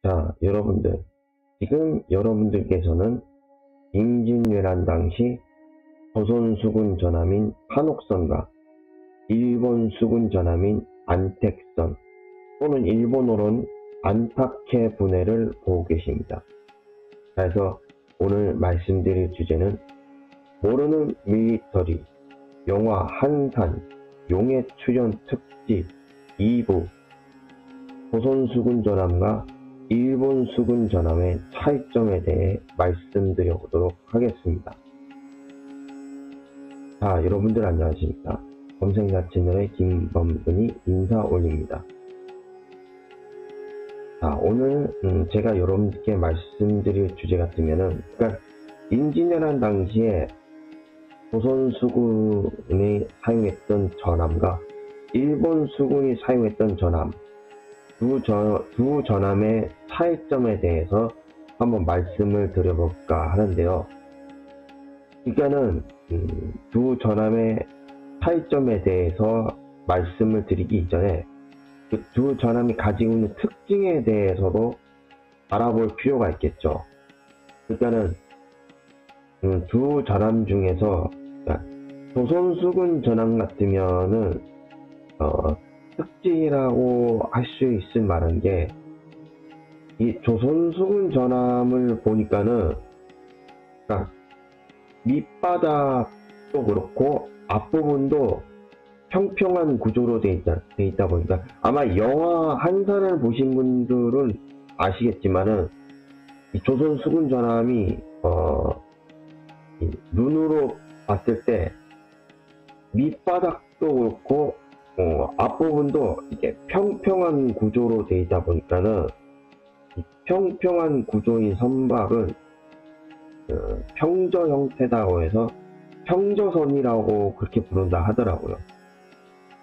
자, 여러분들. 지금 여러분들께서는 임진왜란 당시 조선 수군 전함인 판옥선과 일본 수군 전함인 안택선 또는 일본어로는 안타케 분해를 보고 계십니다. 그래서 오늘 말씀드릴 주제는 모르는 밀리터리 영화 한산 용의 출연 특집 2부 조선 수군 전함과 일본 수군 전함의 차이점에 대해 말씀드려 보도록 하겠습니다. 자, 여러분들 안녕하십니까? 검색자 채널의 김범근이 인사 올립니다. 자, 오늘 제가 여러분들께 말씀드릴 주제 같으면은, 그러니까 임진왜란 당시에 조선 수군이 사용했던 전함과 일본 수군이 사용했던 전함, 두 전함의 차이점에 대해서 한번 말씀을 드려볼까 하는데요. 그러니까는 두 전함의 차이점에 대해서 말씀을 드리기 이전에 그 두 전함이 가지고 있는 특징에 대해서도 알아볼 필요가 있겠죠. 그러니까는 두 전함 중에서 조선 수군 전함 같으면은 특징이라고 할 수 있을 만한 게, 이 조선 수군 전함을 보니까는 밑바닥도 그렇고 앞부분도 평평한 구조로 돼 있다 보니까, 아마 영화 한산을 보신 분들은 아시겠지만은 이 조선 수군 전함이 눈으로 봤을 때 밑바닥도 그렇고 앞부분도 이게 평평한 구조로 되어 있다 보니까는, 이 평평한 구조인 선박은 평저 형태다고 해서 평저선이라고 그렇게 부른다 하더라고요.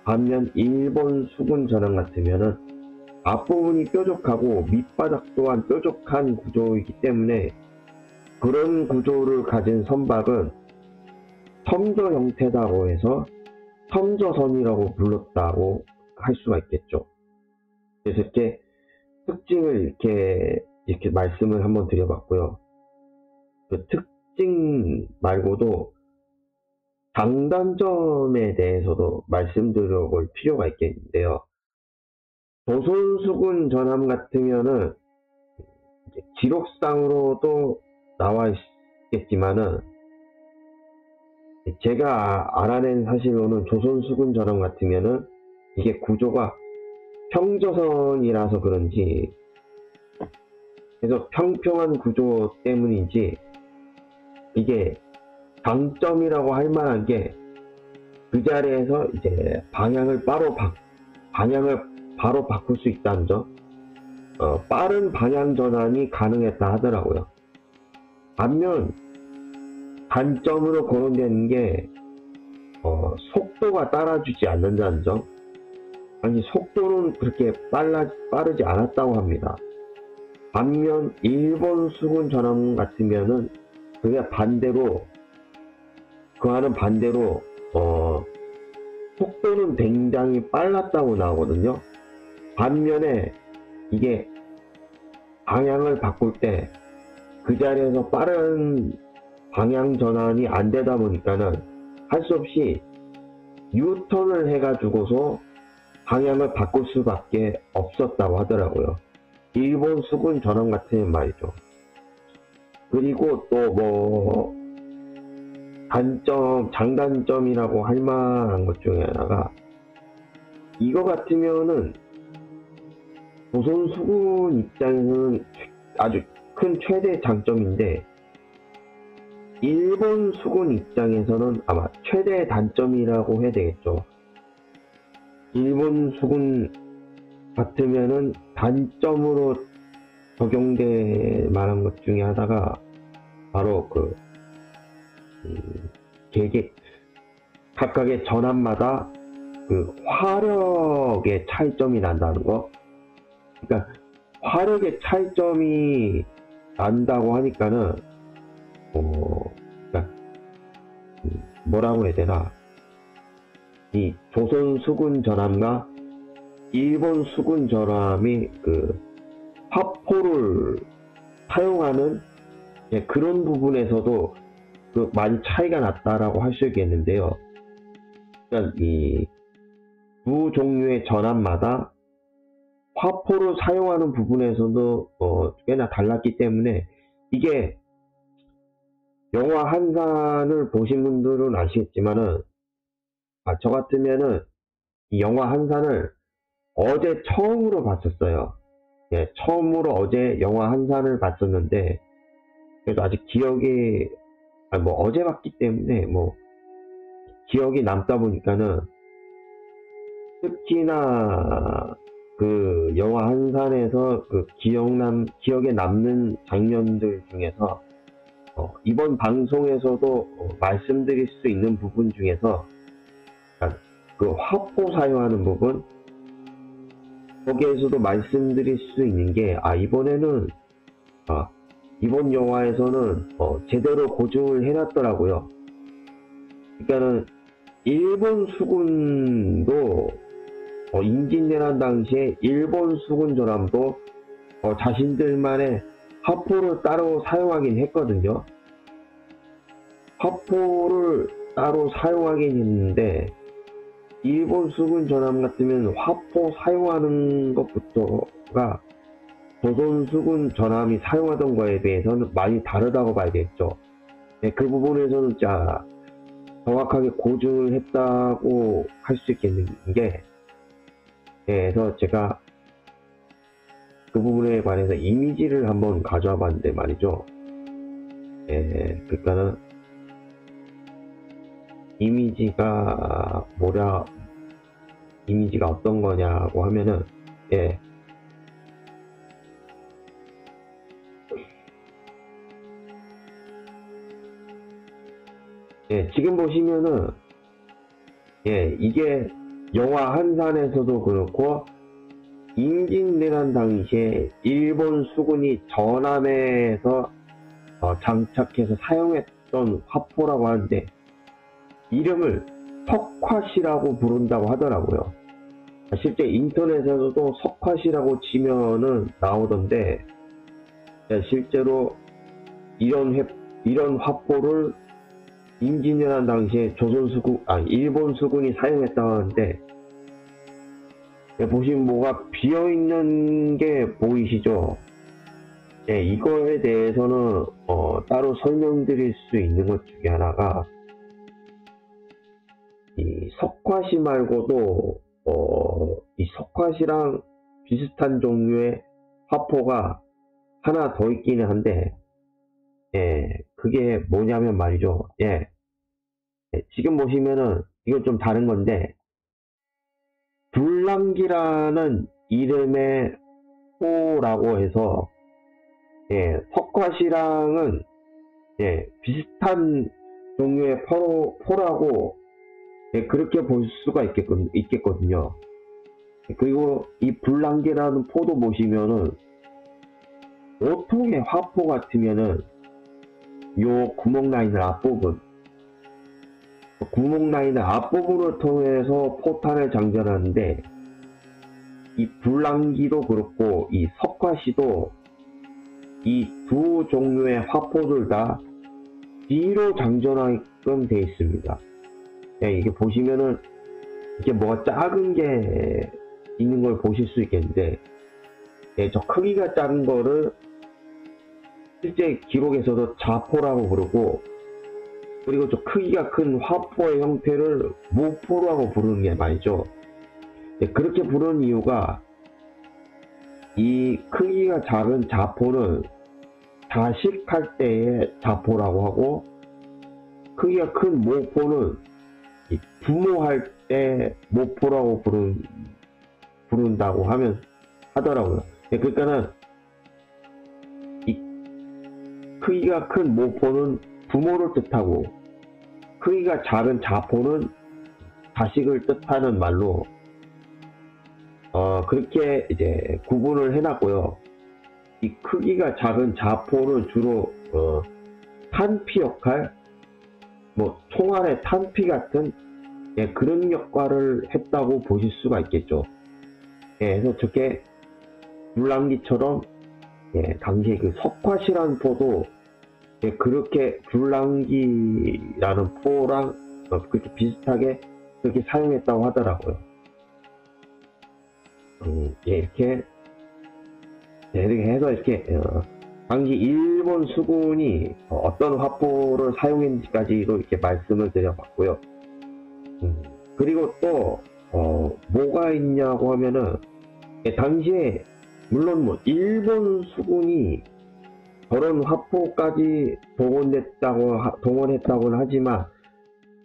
반면 일본 수군 전함 같으면은 앞부분이 뾰족하고 밑바닥 또한 뾰족한 구조이기 때문에 그런 구조를 가진 선박은 섬저 형태다고 해서 섬저선이라고 불렀다고 할 수가 있겠죠. 그래서 이렇게 특징을 이렇게 말씀을 한번 드려봤고요. 그 특징 말고도 장단점에 대해서도 말씀드려볼 필요가 있겠는데요. 조선 수군 전함 같으면은 기록상으로도 나와 있겠지만은, 제가 알아낸 사실로는 조선 수군 전함 같으면은 이게 구조가 평저선이라서 그런지, 그래서 평평한 구조 때문인지 이게 장점이라고 할 만한 게, 그 자리에서 이제 방향을 바로 바꿀 수 있다는 점, 빠른 방향 전환이 가능했다 하더라고요. 반면 단점으로 거론되는 게 속도가 따라주지 않는다는 점. 아니, 속도는 그렇게 빠르지 않았다고 합니다. 반면 일본 수군 전함 같으면은 그와는 반대로 속도는 굉장히 빨랐다고 나오거든요. 반면에 이게 방향을 바꿀 때 그 자리에서 빠른 방향 전환이 안 되다 보니까는 할 수 없이 유턴을 해가지고서 방향을 바꿀 수밖에 없었다고 하더라고요. 일본 수군 전함 같은 말이죠. 그리고 또 장단점이라고 할 만한 것 중에 하나가, 이거 같으면은 조선 수군 입장에서는 아주 큰 최대 장점인데, 일본 수군 입장에서는 아마 최대 단점이라고 해야 되겠죠. 일본 수군 같으면은 단점으로 적용될 만한 것 중에 하나가 바로 각각의 전함마다 그 화력의 차이점이 난다는 거. 그러니까 화력의 차이점이 난다고 하니까는 그러니까 뭐라고 해야 되나, 이 조선 수군 전함과 일본 수군 전함이 화포를 사용하는 그런 부분에서도 많이 차이가 났다라고 할 수 있겠는데요. 그러니까 이 두 종류의 전압마다 화포를 사용하는 부분에서도 꽤나 달랐기 때문에 이게 영화 한산을 보신 분들은 아시겠지만은 저 같으면은 이 영화 한산을 어제 처음으로 봤었어요. 처음으로 어제 영화 한산을 봤었는데 그래도 아직 기억이 어제 봤기 때문에 기억이 남다 보니까는 특히나 그 영화 한산에서 기억에 남는 장면들 중에서 이번 방송에서도 말씀드릴 수 있는 부분 중에서 그 화포 사용하는 부분 거기에서도 말씀드릴 수 있는 게 이번에는 이번 영화에서는 제대로 고증을 해놨더라고요. 그러니까는 일본 수군도 임진왜란 당시에 일본 수군 전함도 자신들만의 화포를 따로 사용하긴 했거든요. 화포를 따로 사용하긴 했는데 일본 수군 전함 같으면 화포 사용하는 것부터가 조선 수군 전함이 사용하던 거에 비해서는 많이 다르다고 봐야겠죠. 그 부분에서는 진짜 정확하게 고증을 했다고 할 수 있겠는 게 그래서 제가 그 부분에 관해서 이미지를 한번 가져와 봤는데 말이죠. 그러니까는 이미지가 이미지가 어떤 거냐고 하면은 지금 보시면은 이게 영화 한산에서도 그렇고 임진왜란 당시에 일본 수군이 전함에서 장착해서 사용했던 화포라고 하는데 이름을 석화시라고 부른다고 하더라고요. 실제 인터넷에서도 석화시라고 치면은 나오던데 실제로 이런 화포를 임진왜란 당시에 일본 수군이 사용했다고 하는데 보시면 뭐가 비어있는 게 보이시죠? 이거에 대해서는 따로 설명드릴 수 있는 것 중에 하나가 이 석화시 말고도 이 석화시랑 비슷한 종류의 화포가 하나 더 있기는 한데 그게 뭐냐면 말이죠. 지금 보시면은 이건 좀 다른 건데 불랑기라는 이름의 포라고 해서 석화시랑은 비슷한 종류의 포라고 그렇게 볼 수가 있겠거든요. 그리고 이 불랑기라는 포도 보시면은 보통의 화포 같으면은 요 구멍 라인을 앞부분을 통해서 포탄을 장전하는데 이 불랑기도 그렇고 이 석화시도 이 두 종류의 화포들 다 뒤로 장전하게끔 되어 있습니다. 이게 보시면은 이게 뭐가 작은 게 있는 걸 보실 수 있겠는데 저 크기가 작은 거를 실제 기록에서도 자포라고 부르고 그리고 저 크기가 큰 화포의 형태를 모포라고 부르는 게 말이죠. 그렇게 부르는 이유가 이 크기가 작은 자포는 자식할 때의 자포라고 하고 크기가 큰 모포는 부모할 때 모포라고 부른다고 하더라고요. 그러니까는 이 크기가 큰 모포는 부모를 뜻하고 크기가 작은 자포는 자식을 뜻하는 말로 그렇게 이제 구분을 해놨고요. 이 크기가 작은 자포는 주로 탄피 역할, 총알의 탄피 같은 그런 역할을 했다고 보실 수가 있겠죠. 그래서 저게 불랑기처럼 당시에 그 석화시란포도 그렇게 불랑기라는 포랑 그렇게 비슷하게 그렇게 사용했다고 하더라고요. 이렇게 해서 당시 일본 수군이 어떤 화포를 사용했는지까지도 이렇게 말씀을 드려봤고요. 그리고 또 뭐가 있냐고 하면은 당시에 물론 뭐 일본 수군이 저런 화포까지 동원했다고는 하지만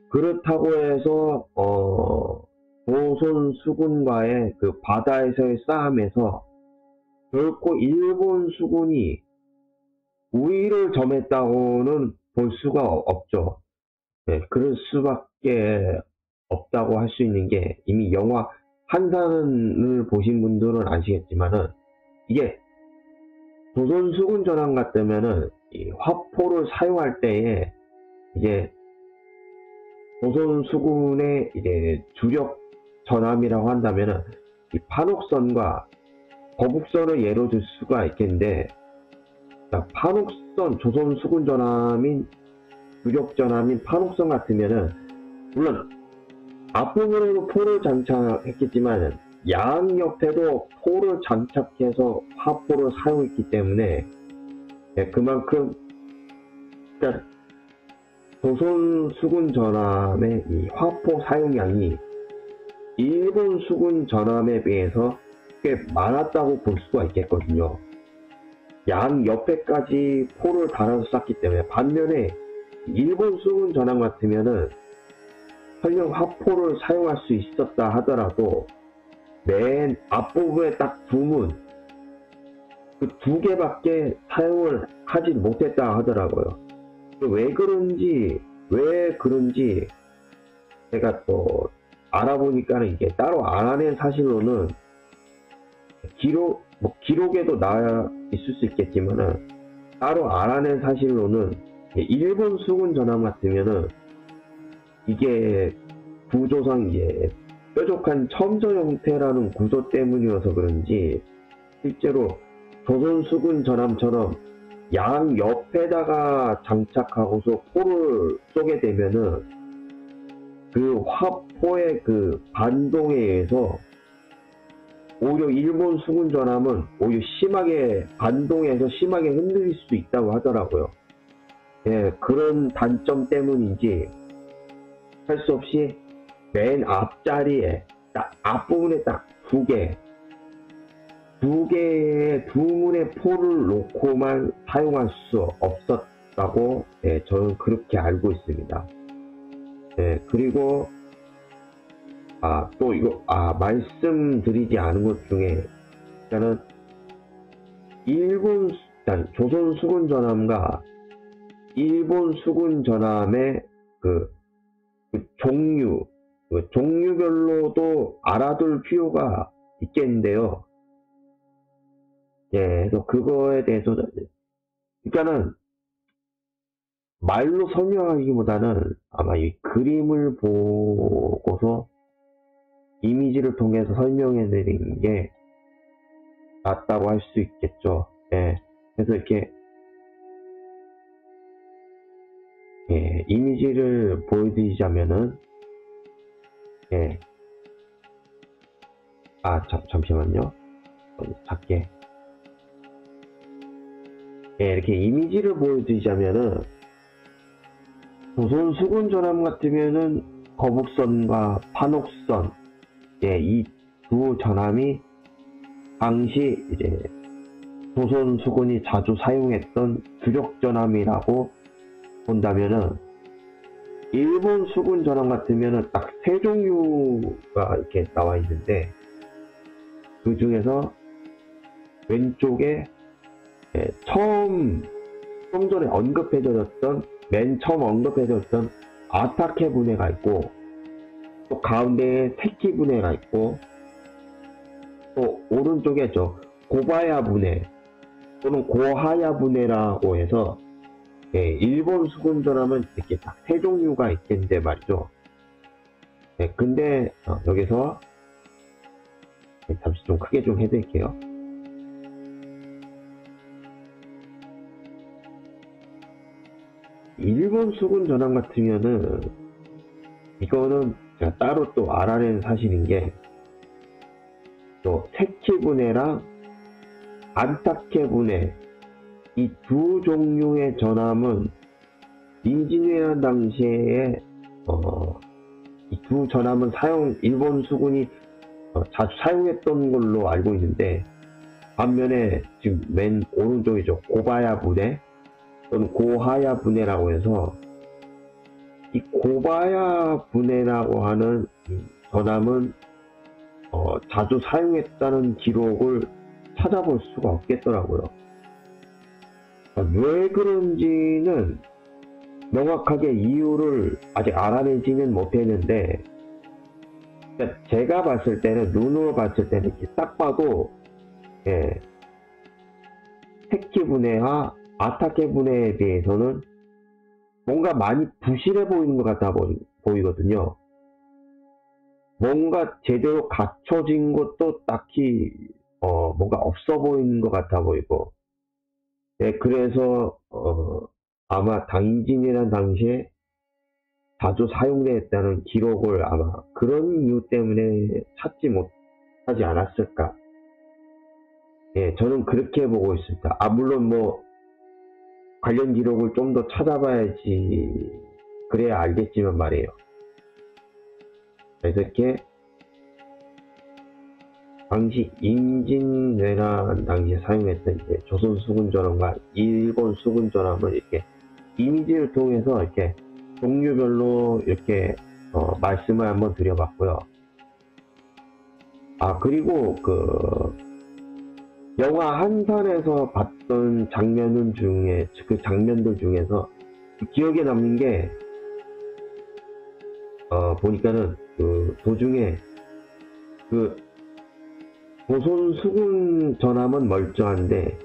그렇다고 해서 조선 수군과의 그 바다에서의 싸움에서 결코 일본 수군이 우위를 점했다고는 볼 수가 없죠. 그럴 수밖에 없다고 할 수 있는 게 이미 영화 한산을 보신 분들은 아시겠지만은 이게 조선 수군 전함 같으면은 이 화포를 사용할 때에 이제 조선 수군의 이제 주력 전함이라고 한다면은 이 판옥선과 거북선을 예로 들 수가 있겠는데, 판옥선, 조선 수군 전함인 주력 전함인 판옥선 같으면은 물론 앞부분으로 포를 장착했겠지만 양옆에도 포를 장착해서 화포를 사용했기 때문에 그만큼 그러니까 조선 수군 전함의 이 화포 사용량이 일본 수군 전함에 비해서 꽤 많았다고 볼 수가 있겠거든요. 양옆에까지 포를 달아서 쐈기 때문에. 반면에 일본 수군 전함 같으면은 설령 화포를 사용할 수 있었다 하더라도 맨 앞부분에 딱 두 문, 그 두 개밖에 사용을 하지 못했다 하더라고요. 왜 그런지 제가 또 알아보니까는 이게 따로 알아낸 사실로는 기록에도 나와 있을 수 있겠지만은 따로 알아낸 사실로는 일본 수군 전함 같으면은 이게 구조상 뾰족한 첨저 형태라는 구조 때문이어서 그런지 실제로 조선 수군 전함처럼 양옆에다가 장착하고서 포를 쏘게 되면은 그 화포의 그 반동에 의해서 오히려 일본 수군 전함은 오히려 심하게 반동해서 심하게 흔들릴 수도 있다고 하더라고요. 그런 단점 때문인지 할 수 없이 맨 앞자리에 딱 앞부분에 딱 두 문의 포를 놓고만 사용할 수 없었다고 저는 그렇게 알고 있습니다. 그리고 또 이거 말씀드리지 않은 것 중에 일단은 조선 수군 전함과 일본 수군 전함의 그 종류별로도 알아둘 필요가 있겠는데요. 그래서 그거에 대해서 그러니까는 말로 설명하기보다는 아마 이 그림을 보고서 이미지를 통해서 설명해 드리는 게 낫다고 할 수 있겠죠. 그래서 이렇게 이미지를 보여드리자면은 잠시만요. 작게 이렇게 이미지를 보여드리자면은 조선 수군 전함 같으면은 거북선과 판옥선 이 두 전함이 당시 이제 조선 수군이 자주 사용했던 주력 전함이라고 본다면은 일본 수군 전함 같으면은 딱 세 종류가 이렇게 나와 있는데 그 중에서 왼쪽에 좀 전에 맨 처음 언급해드렸던 아타케 분해가 있고, 또 가운데에 세키 분해가 있고, 또 오른쪽에 고바야 분해 또는 고하야 분해라고 해서 일본 수군 전함은 이렇게 딱 세 종류가 있겠는데 말이죠. 근데 여기서 잠시 좀 크게 좀 해드릴게요. 일본 수군 전함 같으면은, 이거는 제가 따로 또 알아낸 사실인 게, 또 세키 분해랑 안타케 분해, 이 두 종류의 전함은 임진왜란 당시에 이 두 전함은 일본 수군이 자주 사용했던 걸로 알고 있는데, 반면에 지금 맨 오른쪽이죠. 고바야 부대 또는 고하야 부대라고 해서, 이 고바야 부대라고 하는 이 전함은 자주 사용했다는 기록을 찾아볼 수가 없겠더라고요. 왜 그런지는 명확하게 이유를 아직 알아내지는 못했는데, 그러니까 제가 봤을 때는, 눈으로 봤을 때는 딱 봐도 세키 분해와 아타케 분해에 비해서는 뭔가 많이 부실해 보이는 것 같아 보이거든요. 뭔가 제대로 갖춰진 것도 딱히 뭔가 없어 보이는 것 같아 보이고, 그래서 아마 당진이라는 당시에 자주 사용됐다는 기록을 아마 그런 이유 때문에 찾지 못하지 않았을까. 저는 그렇게 보고 있습니다. 물론 뭐 관련 기록을 좀 더 찾아봐야지 그래야 알겠지만 말이에요. 그래서 이렇게 당시 임진왜란 당시에 사용했던 이제 조선 수군 전함과 일본 수군 전함을 이렇게 이미지를 통해서 이렇게 종류별로 이렇게 말씀을 한번 드려봤고요. 그리고 영화 한산에서 봤던 장면들 중에서 기억에 남는 게, 보니까는 도중에 조선 수군 전함은 멀쩡한데,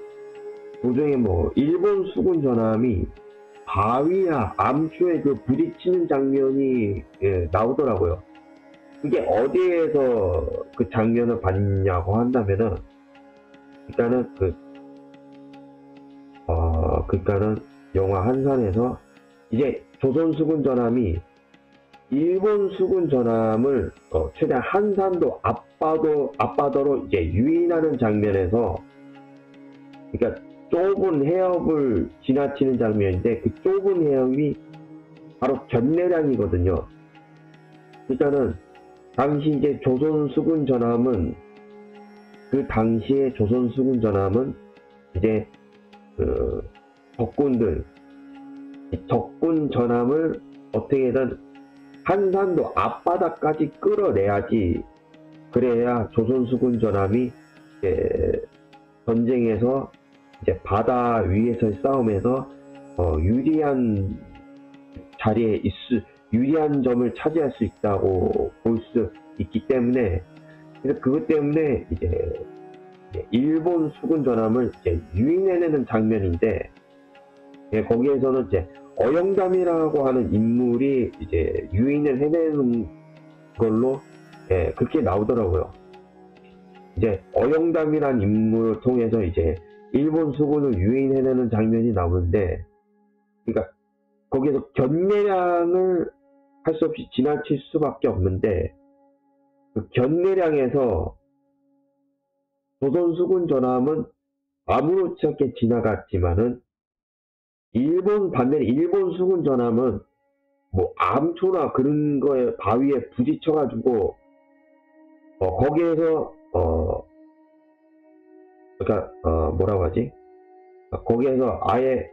도중에 뭐 일본 수군 전함이 바위나 암초에 부딪히는 장면이 나오더라고요. 그게 어디에서 그 장면을 봤냐고 한다면은, 그러니까는 영화 한산에서 이제 조선 수군 전함이 일본 수군 전함을 최대한 한산도 앞바다로 이제 유인하는 장면에서, 그러니까 좁은 해협을 지나치는 장면인데, 그 좁은 해협이 바로 견내량이거든요. 그러니까는 당시 이제 조선 수군 전함은, 그 당시에 조선 수군 전함은 이제 적군 전함을 어떻게든 한산도 앞바다까지 끌어내야지, 그래야 조선 수군 전함이 전쟁에서 이제 바다 위에서의 싸움에서 유리한 점을 차지할 수 있다고 볼 수 있기 때문에, 그래서 그것 때문에 이제 일본 수군 전함을 이제 유인해내는 장면인데, 거기에서는 이제 어영담이라고 하는 인물이 이제 유인을 해내는 걸로 그렇게 나오더라고요. 이제 어영담이라는 인물을 통해서 이제 일본 수군을 유인해내는 장면이 나오는데, 그러니까 거기에서 견내량을 할 수 없이 지나칠 수밖에 없는데, 그 견내량에서 조선 수군 전함은 아무렇지 않게 지나갔지만은, 반면에 일본 수군 전함은 뭐 암초나 그런 거에 바위에 부딪혀가지고 거기에서 그러니까 뭐라고 하지? 거기에서 아예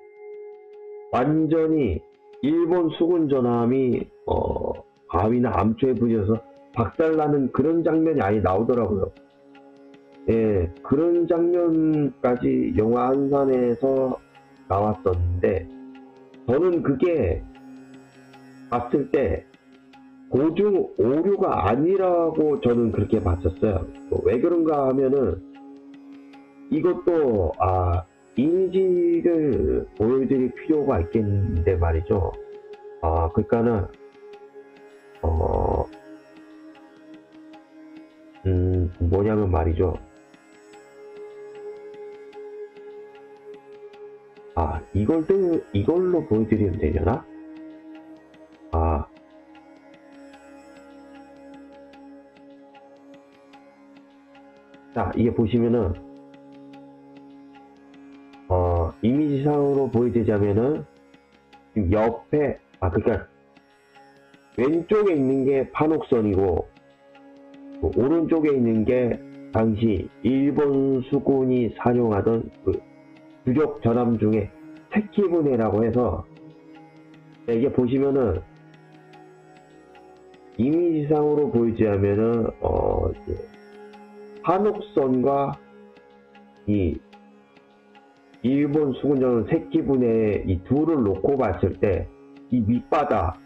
완전히 일본 수군 전함이 바위나 암초에 부딪혀서 박살나는 그런 장면이 아예 나오더라고요. 그런 장면까지 영화 한산에서 나왔었는데, 저는 그게 봤을 때 고중 오류가 아니라고 저는 그렇게 봤었어요. 왜 그런가 하면은, 이것도 이미지를 보여드릴 필요가 있겠는데 말이죠. 그러니까는 뭐냐면 말이죠. 이걸로 보여드리면 되려나? 아, 자, 이게 보시면은, 이미지상으로 보여드리자면은, 지금 옆에, 그러니까, 왼쪽에 있는 게 판옥선이고, 오른쪽에 있는 게 당시 일본 수군이 사용하던 그 부족 전함 중에 세키부네라고 해서, 이게 보시면은, 이미지상으로 보이자면은, 이제 한옥선과 이 일본 수군전 세키부네 이 둘을 놓고 봤을 때, 이 밑바닥,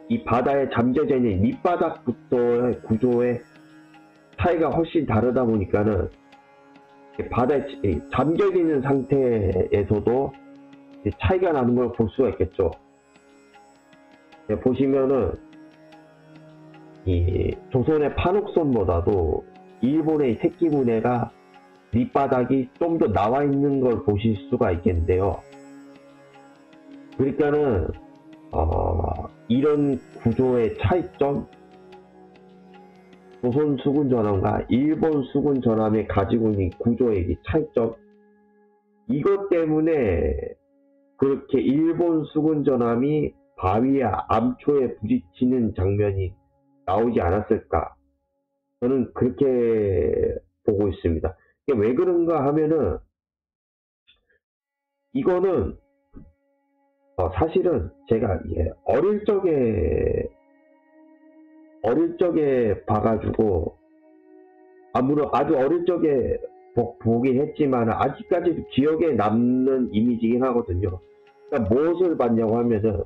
이 바다에 잠겨져 있는 밑바닥부터의 구조의 차이가 훨씬 다르다 보니까는, 바다에 잠겨져 있는 상태에서도 차이가 나는 걸 볼 수가 있겠죠. 보시면은, 이 조선의 판옥선보다도 일본의 세키부네가 밑바닥이 좀 더 나와 있는 걸 보실 수가 있겠는데요. 그러니까는 이런 구조의 차이점, 조선 수군 전함과 일본 수군 전함이 가지고 있는 구조의 차이점, 이것 때문에 그렇게 일본 수군 전함이 바위와 암초에 부딪히는 장면이 나오지 않았을까, 저는 그렇게 보고 있습니다. 이게 왜 그런가 하면은, 이거는 사실은 제가 어릴 적에 봐가지고, 물론 아주 어릴 적에 보긴 했지만 아직까지도 기억에 남는 이미지긴 하거든요. 그러니까 무엇을 봤냐고 하면은,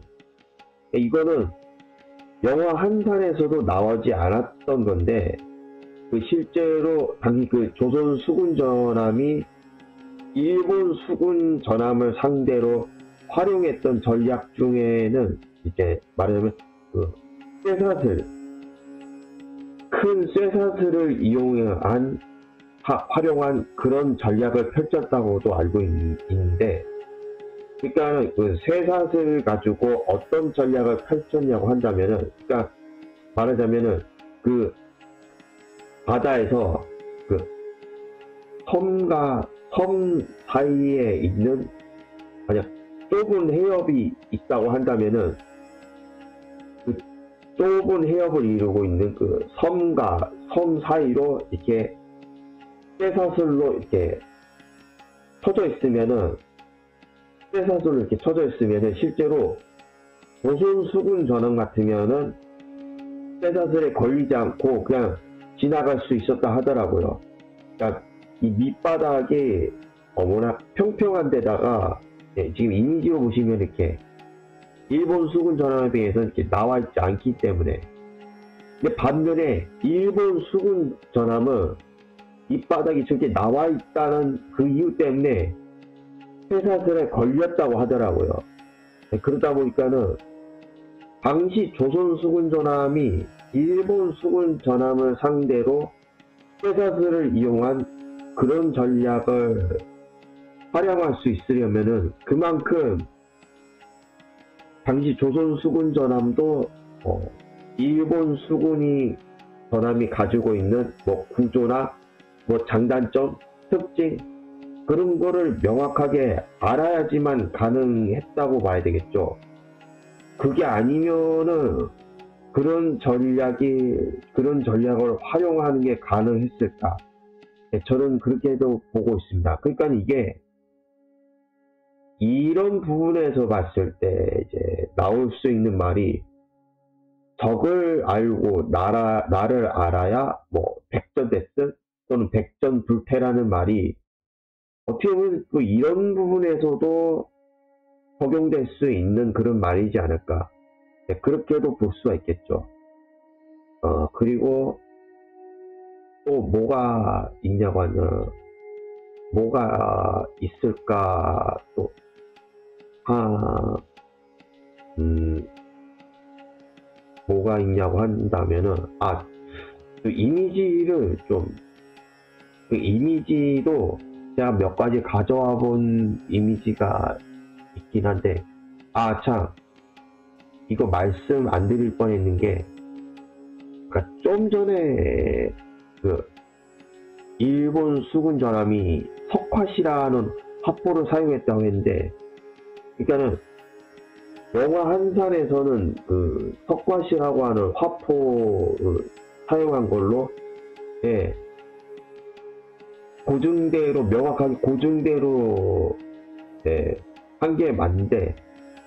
이거는 영화 한산에서도 나오지 않았던 건데, 실제로 당시 그 조선 수군 전함이 일본 수군 전함을 상대로 활용했던 전략 중에는, 이제 말하자면 그 큰 쇠사슬을 활용한 그런 전략을 펼쳤다고도 알고 있는데, 그러니까 그 쇠사슬을 가지고 어떤 전략을 펼쳤냐고 한다면은, 그러니까 말하자면은 그 바다에서 그 섬과 섬 사이에 있는, 만약 좁은 해협이 있다고 한다면은, 그 좁은 해협을 이루고 있는 그 섬과 섬 사이로 이렇게 쇠사슬로 이렇게 쳐져 있으면은, 실제로 조선 수군 전함 같으면은 쇠사슬에 걸리지 않고 그냥 지나갈 수 있었다 하더라고요. 그러니까 이 밑바닥이 워낙 평평한 데다가, 지금 이미지로 보시면 이렇게 일본 수군 전함에 비해서 이렇게 나와 있지 않기 때문에. 근데 반면에 일본 수군 전함은 밑바닥이 저렇게 나와 있다는 그 이유 때문에 쇠사슬에 걸렸다고 하더라고요. 그러다 보니까는 당시 조선 수군 전함이 일본 수군 전함을 상대로 쇠사슬을 이용한 그런 전략을 활용할 수 있으려면은, 그만큼 당시 조선 수군 전함도 일본 수군이 전함이 가지고 있는 구조나 장단점, 특징, 그런 거를 명확하게 알아야지만 가능했다고 봐야 되겠죠. 그게 아니면은 그런 전략을 활용하는 게 가능했을까? 저는 그렇게도 보고 있습니다. 그러니까 이게 이런 부분에서 봤을 때 이제 나올 수 있는 말이, 적을 알고 나를 알아야 백전대승 또는 백전불패라는 말이 어떻게 보면 또 이런 부분에서도 적용될 수 있는 그런 말이지 않을까. 그렇게도 볼 수가 있겠죠. 그리고 또 뭐가 있냐고 하면, 뭐가 있을까, 또, 뭐가 있냐고 한다면은, 그 이미지도 제가 몇 가지 가져와 본 이미지가 있긴 한데, 아, 참, 이거 말씀 안 드릴 뻔 했는 게, 그니까 좀 전에 그 일본 수군 전함이 석화시라는 화포를 사용했다고 했는데, 그러니까는 영화 한산에서는 그 석화시라고 하는 화포를 사용한 걸로, 예, 고증대로, 명확하게 고증대로, 예, 한 게 맞는데,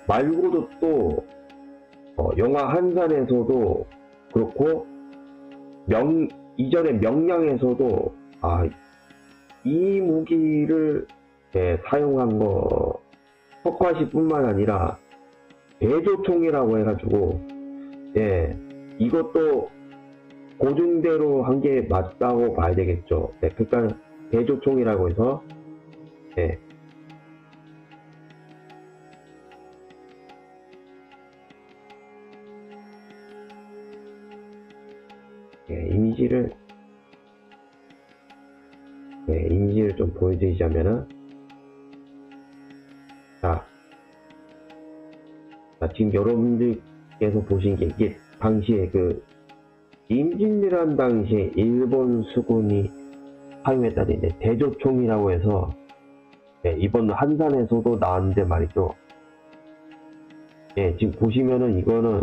말고도 또 영화 한산에서도 그렇고 이전에 명량에서도 이 무기를 사용한 거 석화시뿐만 아니라 대조총이라고 해가지고 이것도 고증대로 한 게 맞다고 봐야 되겠죠. 그러니까 대조총이라고 해서 이미지를 좀 보여드리자면은, 자, 지금 여러분들께서 보신 게, 이게 당시에 그 임진왜란 당시에 일본 수군이 사용했다는 대조총이라고 해서, 이번 한산에서도 나왔는데 말이죠. 지금 보시면은 이거는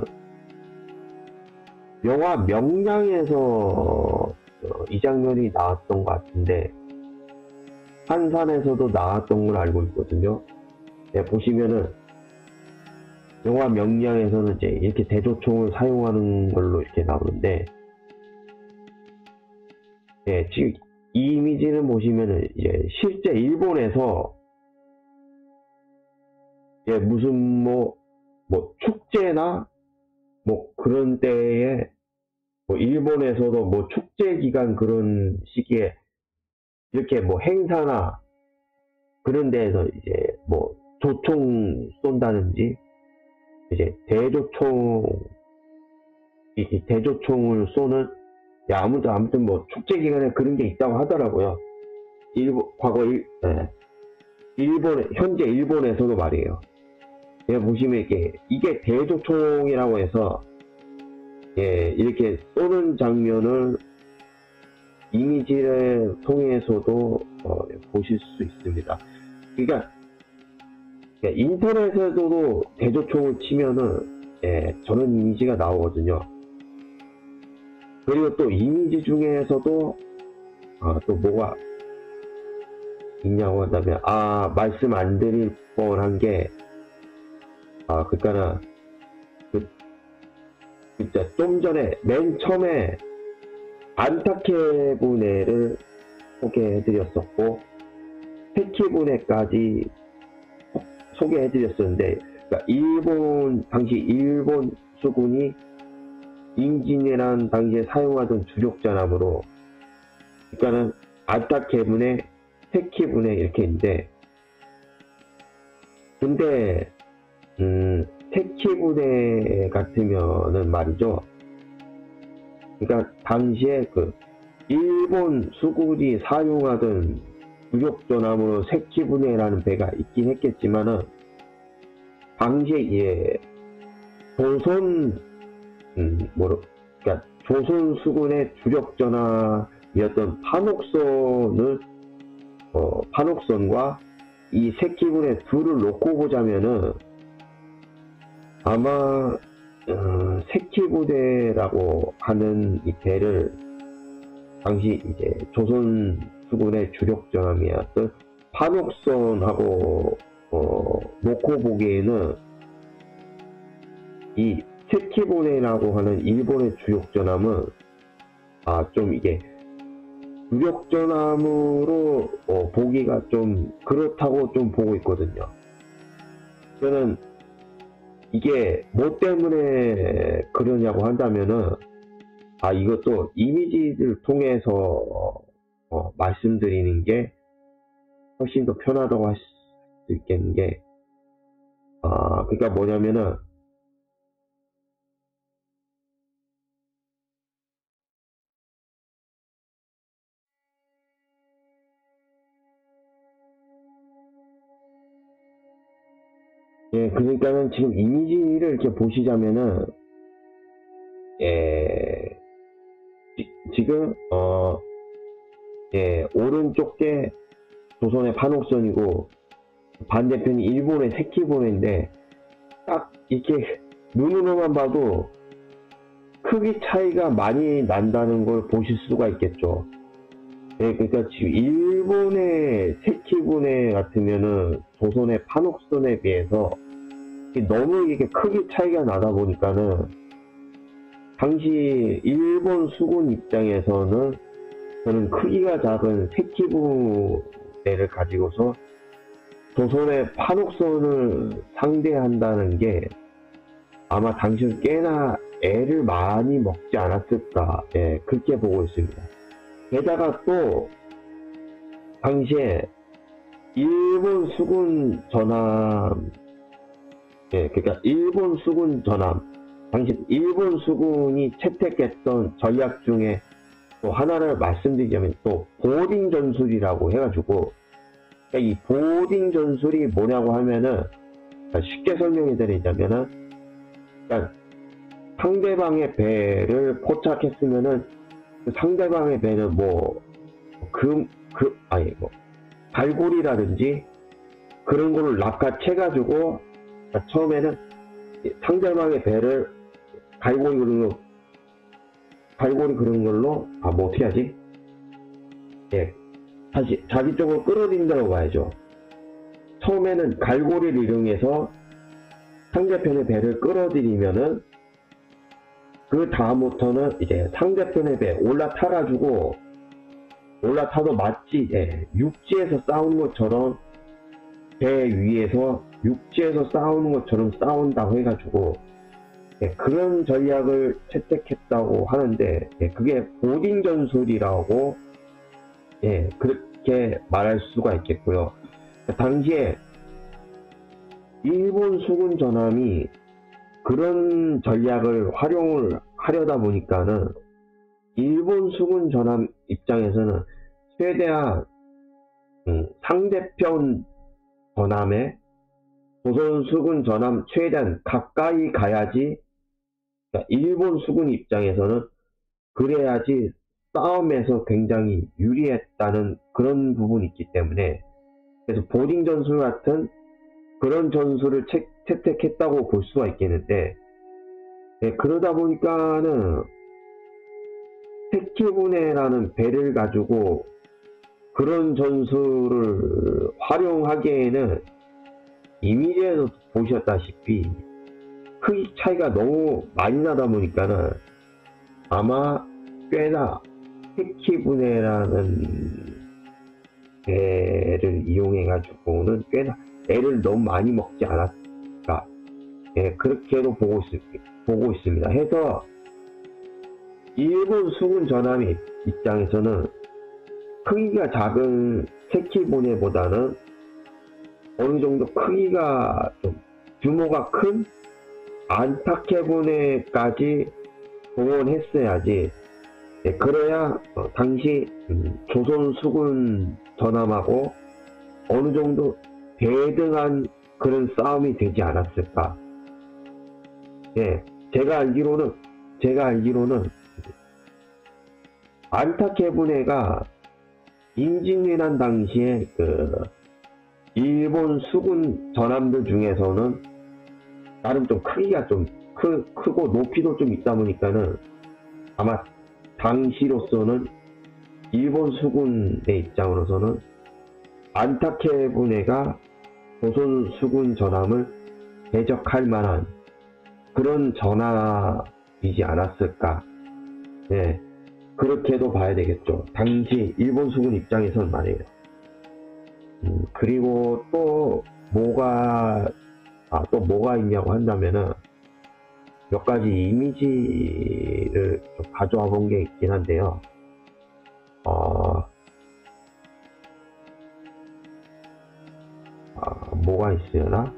영화 명량에서 이 장면이 나왔던 것 같은데, 한산에서도 나왔던 걸 알고 있거든요. 보시면은 영화 명량에서는 이제 이렇게 대조총을 사용하는 걸로 이렇게 나오는데, 지금 이 이미지는 보시면은 이제 실제 일본에서 무슨 뭐 축제나 뭐 그런 때에 일본에서도 뭐 축제 기간 그런 시기에 이렇게 뭐 행사나 그런 데에서 이제 뭐 조총 쏜다든지 이제 대조총을 쏘는 아무튼 뭐 축제 기간에 그런 게 있다고 하더라고요. 현재 일본에서도 말이에요. 보시면 이게 대조총이라고 해서 이렇게 쏘는 장면을 이미지를 통해서도 보실 수 있습니다. 그러니까 인터넷에서도 대조총을 치면은 저런 이미지가 나오거든요. 그리고 또 이미지 중에서도 또 뭐가 있냐고 한다면 말씀 안 드릴 뻔한 게 그러니까는 진짜 좀 전에 맨 처음에 안타케 분해를 소개해드렸었고 세키분해까지 소개해드렸었는데, 그러니까 당시 일본 수군이 임진왜란 당시에 사용하던 주력전함으로, 그러니까는 안타케 분해, 세키 분해 이렇게 있는데, 근데 세키 분해 같으면은 말이죠. 그러니까 당시에 그 일본 수군이 사용하던 주력전함으로 세키 분해라는 배가 있긴 했겠지만은 당시에 그러니까 조선 수군의 주력전함이었던 판옥선과 이 세키분해 둘을 놓고 보자면은 아마 세키부대라고 하는 이 배를 당시 이제 조선 수군의 주력 전함이었던 판옥선하고 놓고 보기에는 이 세키부대라고 하는 일본의 주력 전함은 좀 이게 주력 전함으로 보기가 좀 그렇다고 좀 보고 있거든요. 저는 이게 뭐 때문에 그러냐고 한다면은 이것도 이미지를 통해서 말씀드리는 게 훨씬 더 편하다고 할 수 있겠는 게 그러니까 뭐냐면은 예, 그러니까는 지금 이미지를 이렇게 보시자면은, 예, 지금, 예, 오른쪽 게 조선의 판옥선이고, 반대편이 일본의 세키본인데, 딱 이렇게 눈으로만 봐도 크기 차이가 많이 난다는 걸 보실 수가 있겠죠. 예, 그러니까 지금 일본의 세키본에 같으면은 조선의 판옥선에 비해서 너무 이게 크기 차이가 나다 보니까는 당시 일본 수군 입장에서는 저는 크기가 작은 세키부대를 가지고서 조선의 판옥선을 상대한다는 게 아마 당시는 꽤나 애를 많이 먹지 않았을까, 예, 그렇게 보고 있습니다. 게다가 또 당시에 일본 수군 전함, 예, 그러니까 일본 수군 전함, 당시 일본 수군이 채택했던 전략 중에 또 하나를 말씀드리자면 또 보딩 전술이라고 해가지고, 그러니까 이 보딩 전술이 뭐냐고 하면은, 쉽게 설명해 드리자면은, 그러니까 상대방의 배를 포착했으면은 그 상대방의 배는 뭐 갈고리라든지 그런 거를 낚아채가지고, 그러니까 처음에는 상대방의 배를 갈고리 그런 걸로 뭐 어떻게 하지? 예, 다시 자기 쪽으로 끌어들인다고 봐야죠. 처음에는 갈고리를 이용해서 상대편의 배를 끌어들이면은 그 다음부터는 이제 상대편의 배에 올라타도 마치, 예, 육지에서 싸우는 것처럼 배 위에서 육지에서 싸우는 것처럼 싸운다고 해가지고, 예, 그런 전략을 채택했다고 하는데, 예, 그게 보딩 전술이라고, 예, 그렇게 말할 수가 있겠고요. 당시에 일본 수군 전함이 그런 전략을 활용을 하려다 보니까는 일본 수군 전함 입장에서는 최대한 상대편 전함에 조선 수군 전함 최대한 가까이 가야지, 그러니까 일본 수군 입장에서는 그래야지 싸움에서 굉장히 유리했다는 그런 부분이 있기 때문에, 그래서 보딩 전술 같은 그런 전술을 채택했다고 볼 수가 있겠는데, 네, 그러다 보니까는 세키부네라는 배를 가지고 그런 전술을 활용하기에는 이미지에서 보셨다시피 크기 차이가 너무 많이 나다 보니까는 아마 꽤나 세키부네라는 배를 이용해 가지고는 꽤나 애를 너무 많이 먹지 않았을까, 예, 그렇게도 보고 있습니다. 해서 일본 수군 전함의 입장에서는 크기가 작은 세키보네보다는 어느 정도 크기가 좀 규모가 큰 안타케보네까지 동원했어야지, 예, 그래야 당시 조선 수군 전함하고 어느 정도 대등한 그런 싸움이 되지 않았을까. 예, 제가 알기로는 안타케부네가 임진왜란 당시에 그 일본 수군 전함들 중에서는 나름 좀 크기가 좀 크고 높이도 좀 있다 보니까는 아마 당시로서는 일본 수군의 입장으로서는 안타케부네가 조선 수군 전함을 대적할 만한 그런 전함이지 않았을까. 네, 그렇게도 봐야 되겠죠. 당시 일본 수군 입장에서는 말이에요. 그리고 또 뭐가 있냐고 한다면은 몇 가지 이미지를 좀 가져와 본 게 있긴 한데요. 뭐가 있으려나?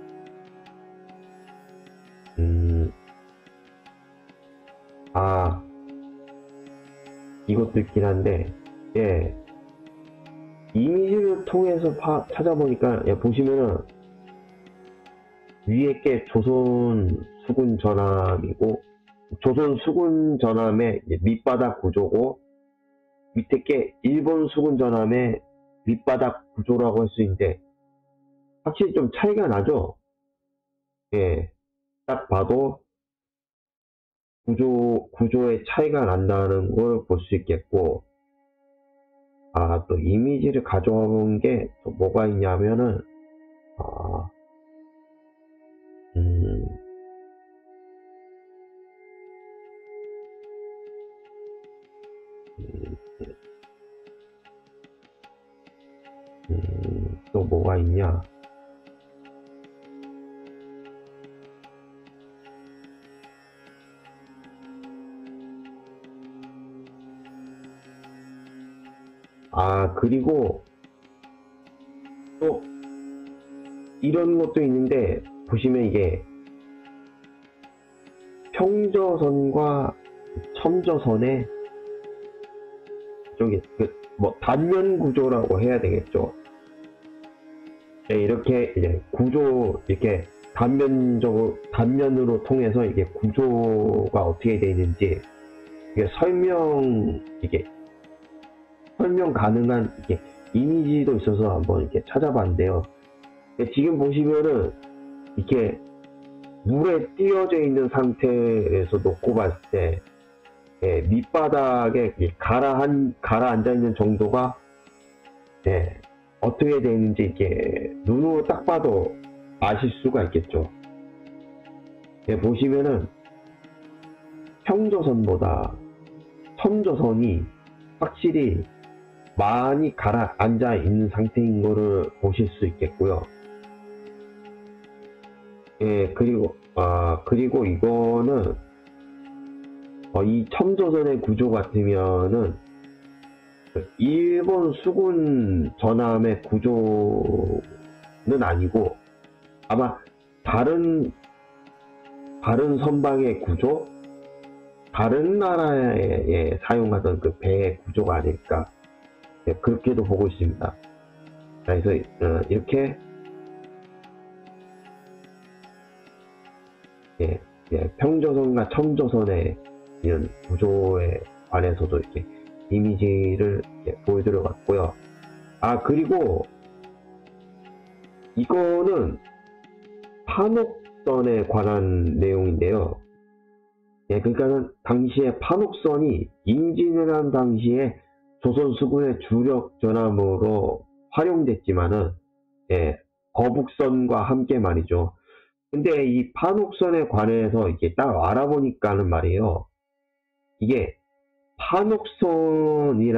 이것도 있긴 한데, 예, 이미지를 통해서 찾아보니까, 예, 보시면은 위에 게 조선 수군 전함이고, 조선 수군 전함의 밑바닥 구조고, 밑에 게 일본 수군 전함의 밑바닥 구조라고 할 수 있는데, 확실히 좀 차이가 나죠? 예, 딱 봐도 구조의 차이가 난다는 걸 볼 수 있겠고, 아, 또 이미지를 가져온 게 또 뭐가 있냐면은, 아, 음, 또 뭐가 있냐. 아, 그리고 또 이런 것도 있는데, 보시면 이게 평저선과 첨저선의 저기 뭐 단면 구조라고 해야 되겠죠. 네, 이렇게 이제 구조 이렇게 단면으로 통해서 이게 구조가 어떻게 되어 있는지 이게 설명 가능한 이게 이미지도 있어서 한번 이렇게 찾아봤는데요. 지금 보시면은 이렇게 물에 띄어져 있는 상태에서 놓고 봤을 때 밑바닥에 가라앉아 있는 정도가 어떻게 되는지 이렇게 눈으로 딱 봐도 아실 수가 있겠죠. 보시면은 평저선보다 첨저선이 확실히 많이 가라앉아 있는 상태인 거를 보실 수 있겠고요. 그리고 이거는 이 첨저선의 구조 같으면은 일본 수군 전함의 구조는 아니고 아마 다른 선박의 구조, 다른 나라에 사용하던 그 배의 구조가 아닐까 그렇게도 보고 있습니다. 그래서 이렇게 평저선과 첨저선의 이런 구조에 관해서도 이렇게 이미지를 보여드려 봤고요. 아, 그리고 이거는 판옥선에 관한 내용인데요. 그러니까는 당시에 판옥선이 임진왜란 당시에 조선 수군의 주력 전함으로 활용됐지만은 거북선과 함께 말이죠. 근데 이 판옥선에 관해서 이게 딱 알아보니까는 말이에요. 이게 판옥선이라는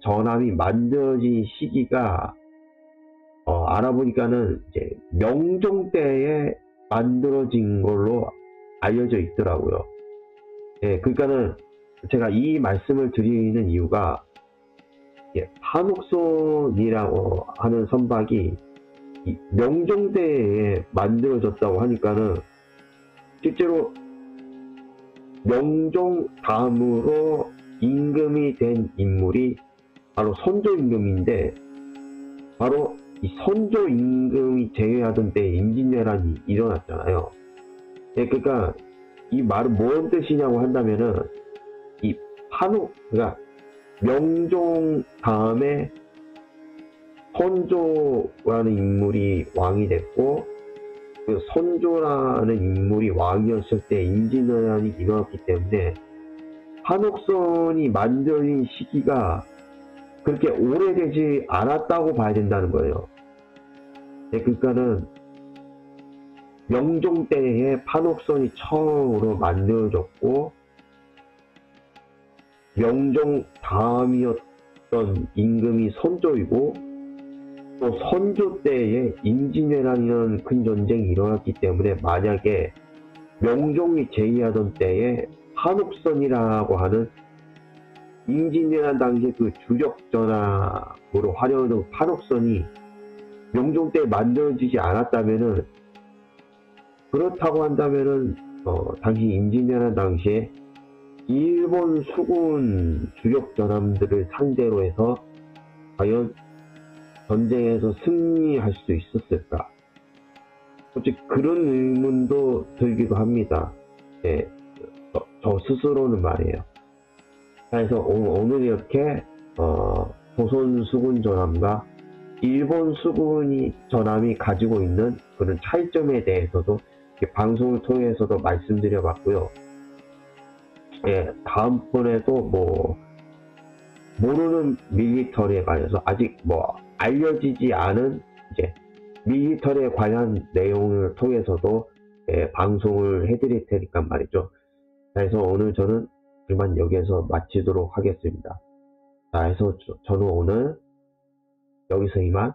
전함이 만들어진 시기가 알아보니까는 이제 명종 때에 만들어진 걸로 알려져 있더라고요. 그러니까는 제가 이 말씀을 드리는 이유가 판옥선이라고 하는 선박이 명종 때에 만들어졌다고 하니까는 실제로 명종 다음으로 임금이 된 인물이 바로 선조 임금인데, 바로 이 선조 임금이 제외하던 때에 임진왜란이 일어났잖아요. 그러니까 이 말은 뭔 뜻이냐고 한다면은 이 그러니까 명종 다음에 선조라는 인물이 왕이 됐고, 그 선조라는 인물이 왕이었을 때 임진왜란이 일어났기 때문에 판옥선이 만들어진 시기가 그렇게 오래되지 않았다고 봐야 된다는 거예요. 그러니까는 명종 때에 판옥선이 처음으로 만들어졌고, 명종 다음이었던 임금이 선조이고, 또 선조 때에 임진왜란이라는 큰 전쟁이 일어났기 때문에 만약에 명종이 제위하던 때에 판옥선이라고 하는 임진왜란 당시에 그 주력 전함으로 활용하던 판옥선이 명종 때 만들어지지 않았다면은, 그렇다고 한다면은 당시 임진왜란 당시에 일본 수군 주력 전함들을 상대로 해서 과연 전쟁에서 승리할 수 있었을까? 솔직히 그런 의문도 들기도 합니다. 예, 저 스스로는 말이에요. 그래서 오늘 이렇게 조선 수군 전함과 일본 수군 전함이 가지고 있는 그런 차이점에 대해서도 방송을 통해서도 말씀드려 봤고요. 예, 다음번에도 뭐 모르는 밀리터리에 관해서 아직 뭐 알려지지 않은 이제 밀리터리에 관한 내용을 통해서도 방송을 해드릴 테니까 말이죠. 그래서 오늘 저는 이만 여기에서 마치도록 하겠습니다. 자, 해서 저는 오늘 여기서 이만